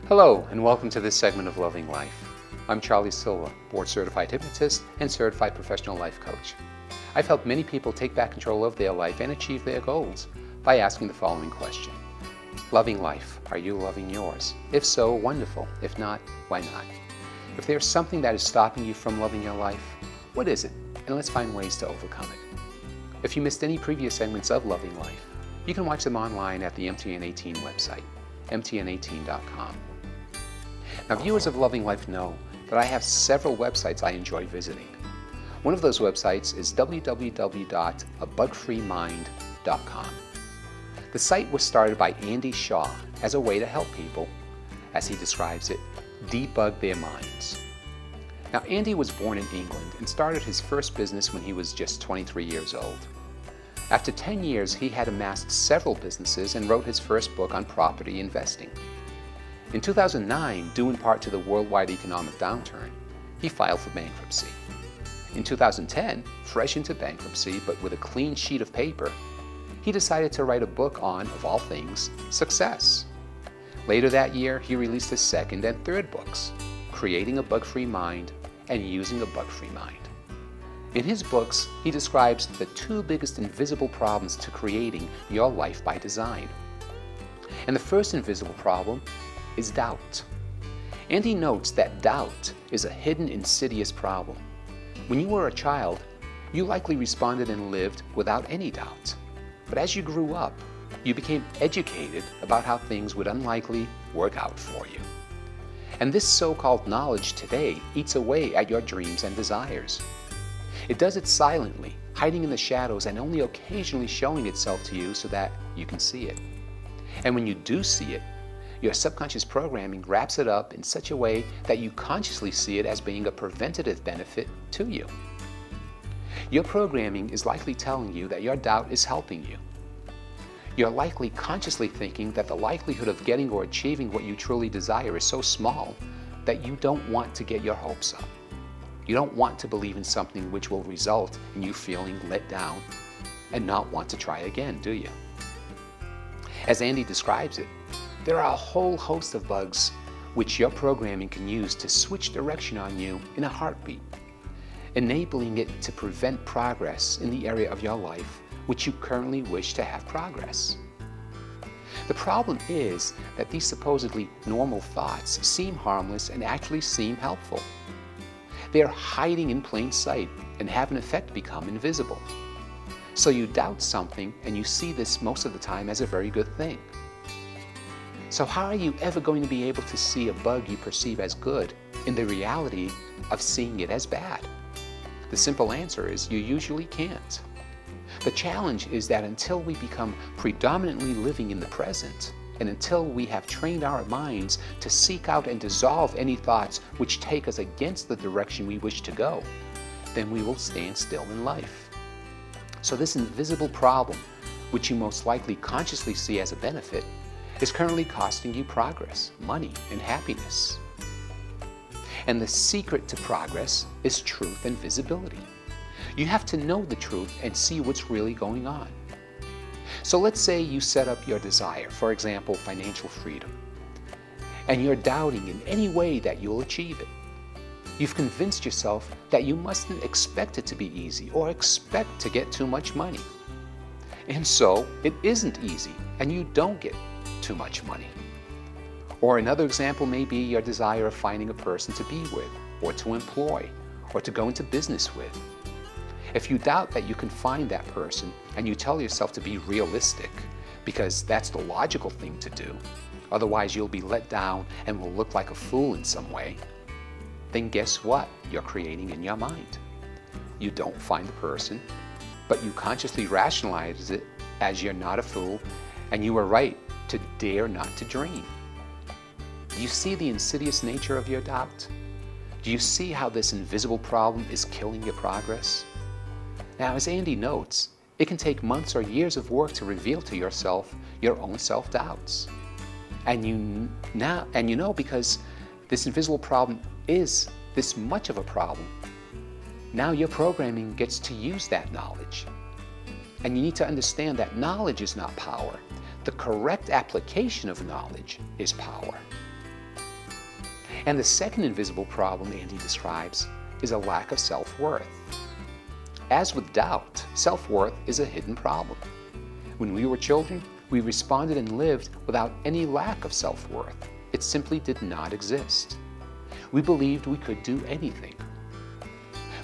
Hello, and welcome to this segment of Loving Life. I'm Charlie Silva, board-certified hypnotist and certified professional life coach. I've helped many people take back control of their life and achieve their goals by asking the following question. Loving life, are you loving yours? If so, wonderful. If not, why not? If there's something that is stopping you from loving your life, what is it? And let's find ways to overcome it. If you missed any previous segments of Loving Life, you can watch them online at the MTN18 website, mtn18.com. Now, viewers of Loving Life know that I have several websites I enjoy visiting. One of those websites is www.abugfreemind.com. The site was started by Andy Shaw as a way to help people, as he describes it, debug their minds. Now, Andy was born in England and started his first business when he was just 23 years old. After 10 years, he had amassed several businesses and wrote his first book on property investing. In 2009, due in part to the worldwide economic downturn, he filed for bankruptcy. In 2010, fresh into bankruptcy but with a clean sheet of paper, he decided to write a book on, of all things, success. Later that year, he released his second and third books, Creating a Bug-Free Mind and Using a Bug-Free Mind. In his books, he describes the two biggest invisible problems to creating your life by design. And the first invisible problem is doubt. Andy notes that doubt is a hidden, insidious problem. When you were a child, you likely responded and lived without any doubt. But as you grew up, you became educated about how things would unlikely work out for you. And this so-called knowledge today eats away at your dreams and desires. It does it silently, hiding in the shadows and only occasionally showing itself to you so that you can see it. And when you do see it, your subconscious programming wraps it up in such a way that you consciously see it as being a preventative benefit to you. Your programming is likely telling you that your doubt is helping you. You're likely consciously thinking that the likelihood of getting or achieving what you truly desire is so small that you don't want to get your hopes up. You don't want to believe in something which will result in you feeling let down and not want to try again, do you? As Andy describes it, there are a whole host of bugs which your programming can use to switch direction on you in a heartbeat, enabling it to prevent progress in the area of your life which you currently wish to have progress. The problem is that these supposedly normal thoughts seem harmless and actually seem helpful. They are hiding in plain sight and have in effect become invisible. So you doubt something and you see this most of the time as a very good thing. So how are you ever going to be able to see a bug you perceive as good in the reality of seeing it as bad? The simple answer is you usually can't. The challenge is that until we become predominantly living in the present, and until we have trained our minds to seek out and dissolve any thoughts which take us against the direction we wish to go, then we will stand still in life. So this invisible problem, which you most likely consciously see as a benefit, is currently costing you progress, money, and happiness. And the secret to progress is truth and visibility. You have to know the truth and see what's really going on. So let's say you set up your desire, for example, financial freedom, and you're doubting in any way that you'll achieve it. You've convinced yourself that you mustn't expect it to be easy or expect to get too much money. And so it isn't easy, and you don't get too much money. Or another example may be your desire of finding a person to be with, or to employ, or to go into business with. If you doubt that you can find that person and you tell yourself to be realistic, because that's the logical thing to do, otherwise you'll be let down and will look like a fool in some way, then guess what you're creating in your mind? You don't find the person, but you consciously rationalize it as you're not a fool and you were right to dare not to dream. Do you see the insidious nature of your doubt? Do you see how this invisible problem is killing your progress? Now, as Andy notes, it can take months or years of work to reveal to yourself your own self-doubts. And you know because this invisible problem is this much of a problem, now your programming gets to use that knowledge. And you need to understand that knowledge is not power. The correct application of knowledge is power. And the second invisible problem Andy describes is a lack of self-worth. As with doubt, self-worth is a hidden problem. When we were children, we responded and lived without any lack of self-worth. It simply did not exist. We believed we could do anything.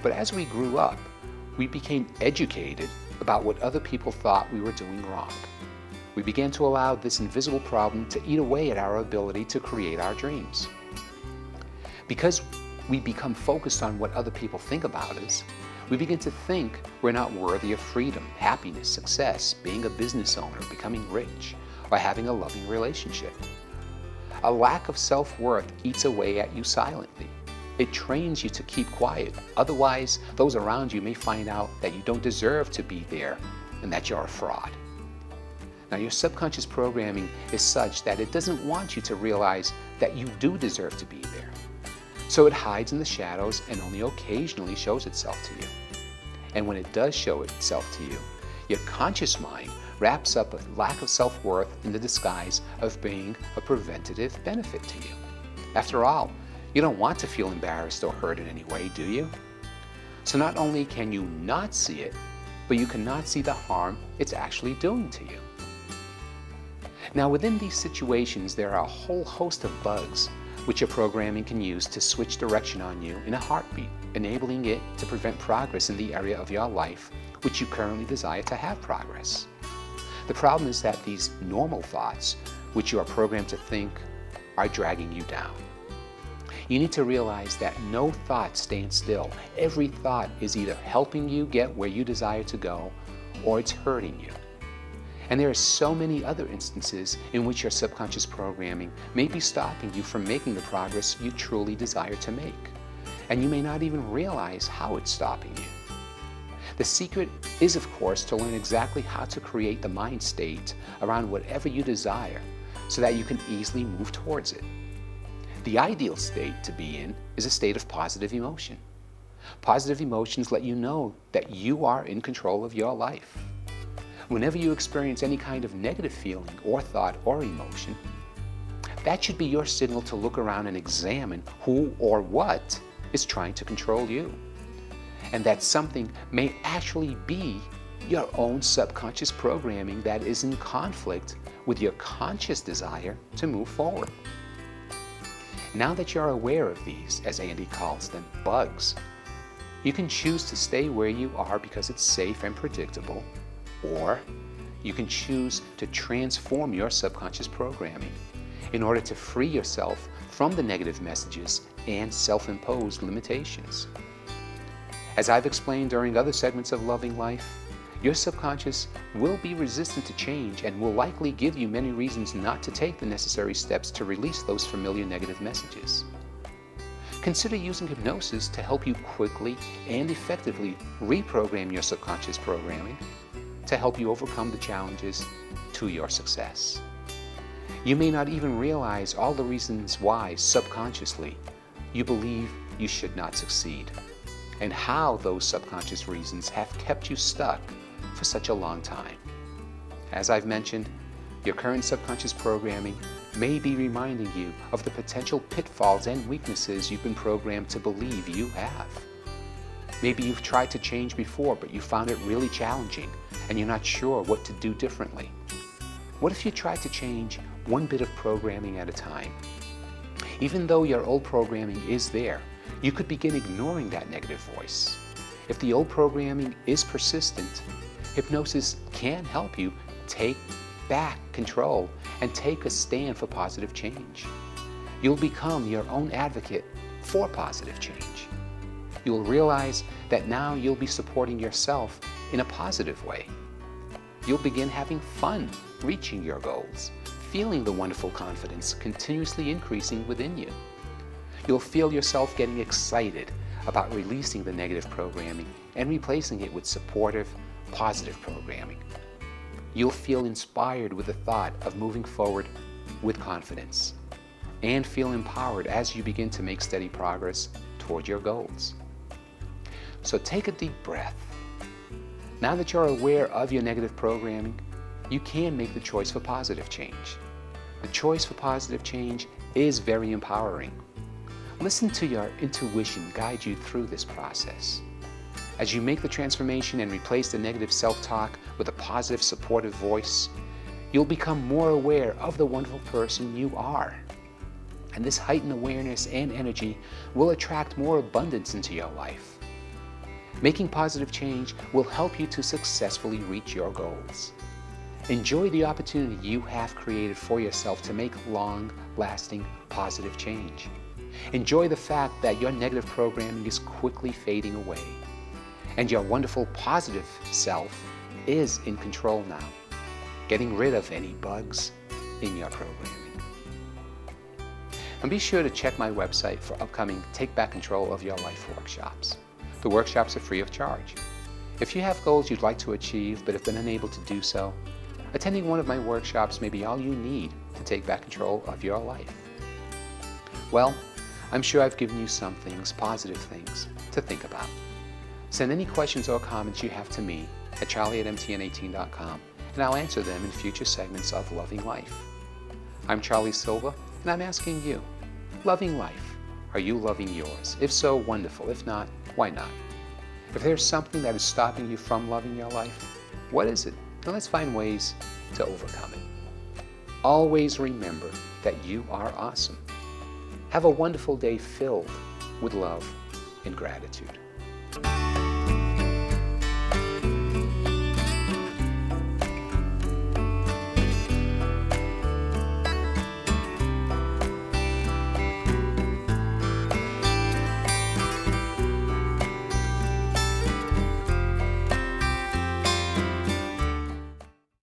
But as we grew up, we became educated about what other people thought we were doing wrong. We began to allow this invisible problem to eat away at our ability to create our dreams. Because we become focused on what other people think about us, we begin to think we're not worthy of freedom, happiness, success, being a business owner, becoming rich, or having a loving relationship. A lack of self-worth eats away at you silently. It trains you to keep quiet. Otherwise, those around you may find out that you don't deserve to be there and that you're a fraud. Now, your subconscious programming is such that it doesn't want you to realize that you do deserve to be there. So it hides in the shadows and only occasionally shows itself to you. And when it does show itself to you, your conscious mind wraps up a lack of self-worth in the disguise of being a preventative benefit to you. After all, you don't want to feel embarrassed or hurt in any way, do you? So not only can you not see it, but you cannot see the harm it's actually doing to you. Now, within these situations, there are a whole host of bugs which your programming can use to switch direction on you in a heartbeat, enabling it to prevent progress in the area of your life which you currently desire to have progress. The problem is that these normal thoughts, which you are programmed to think, are dragging you down. You need to realize that no thought stands still. Every thought is either helping you get where you desire to go, or it's hurting you. And there are so many other instances in which your subconscious programming may be stopping you from making the progress you truly desire to make. And you may not even realize how it's stopping you. The secret is, of course, to learn exactly how to create the mind state around whatever you desire so that you can easily move towards it. The ideal state to be in is a state of positive emotion. Positive emotions let you know that you are in control of your life. Whenever you experience any kind of negative feeling or thought or emotion, that should be your signal to look around and examine who or what is trying to control you. And that something may actually be your own subconscious programming that is in conflict with your conscious desire to move forward. Now that you're aware of these, as Andy calls them, bugs, you can choose to stay where you are because it's safe and predictable, or you can choose to transform your subconscious programming in order to free yourself from the negative messages and self-imposed limitations. As I've explained during other segments of Loving Life, your subconscious will be resistant to change and will likely give you many reasons not to take the necessary steps to release those familiar negative messages. Consider using hypnosis to help you quickly and effectively reprogram your subconscious programming to help you overcome the challenges to your success. You may not even realize all the reasons why subconsciously you believe you should not succeed, and how those subconscious reasons have kept you stuck for such a long time. As I've mentioned, your current subconscious programming may be reminding you of the potential pitfalls and weaknesses you've been programmed to believe you have. Maybe you've tried to change before, but you found it really challenging and you're not sure what to do differently. What if you tried to change one bit of programming at a time? Even though your old programming is there, you could begin ignoring that negative voice. If the old programming is persistent, hypnosis can help you take back control and take a stand for positive change. You'll become your own advocate for positive change. You'll realize that now you'll be supporting yourself in a positive way. You'll begin having fun reaching your goals, feeling the wonderful confidence continuously increasing within you. You'll feel yourself getting excited about releasing the negative programming and replacing it with supportive, positive programming. You'll feel inspired with the thought of moving forward with confidence, and feel empowered as you begin to make steady progress toward your goals. So take a deep breath. Now that you're aware of your negative programming, you can make the choice for positive change. The choice for positive change is very empowering. Listen to your intuition guide you through this process. As you make the transformation and replace the negative self-talk with a positive, supportive voice, you'll become more aware of the wonderful person you are. And this heightened awareness and energy will attract more abundance into your life. Making positive change will help you to successfully reach your goals. Enjoy the opportunity you have created for yourself to make long-lasting positive change. Enjoy the fact that your negative programming is quickly fading away, and your wonderful positive self is in control now, getting rid of any bugs in your programming. And be sure to check my website for upcoming Take Back Control of Your Life workshops. The workshops are free of charge. If you have goals you'd like to achieve but have been unable to do so, attending one of my workshops may be all you need to take back control of your life. Well, I'm sure I've given you some things, positive things, to think about. Send any questions or comments you have to me at charlie@mtn18.com, and I'll answer them in future segments of Loving Life. I'm Charlie Silva, and I'm asking you, loving life, are you loving yours? If so, wonderful. If not, why not? If there's something that is stopping you from loving your life, what is it? And let's find ways to overcome it. Always remember that you are awesome. Have a wonderful day filled with love and gratitude.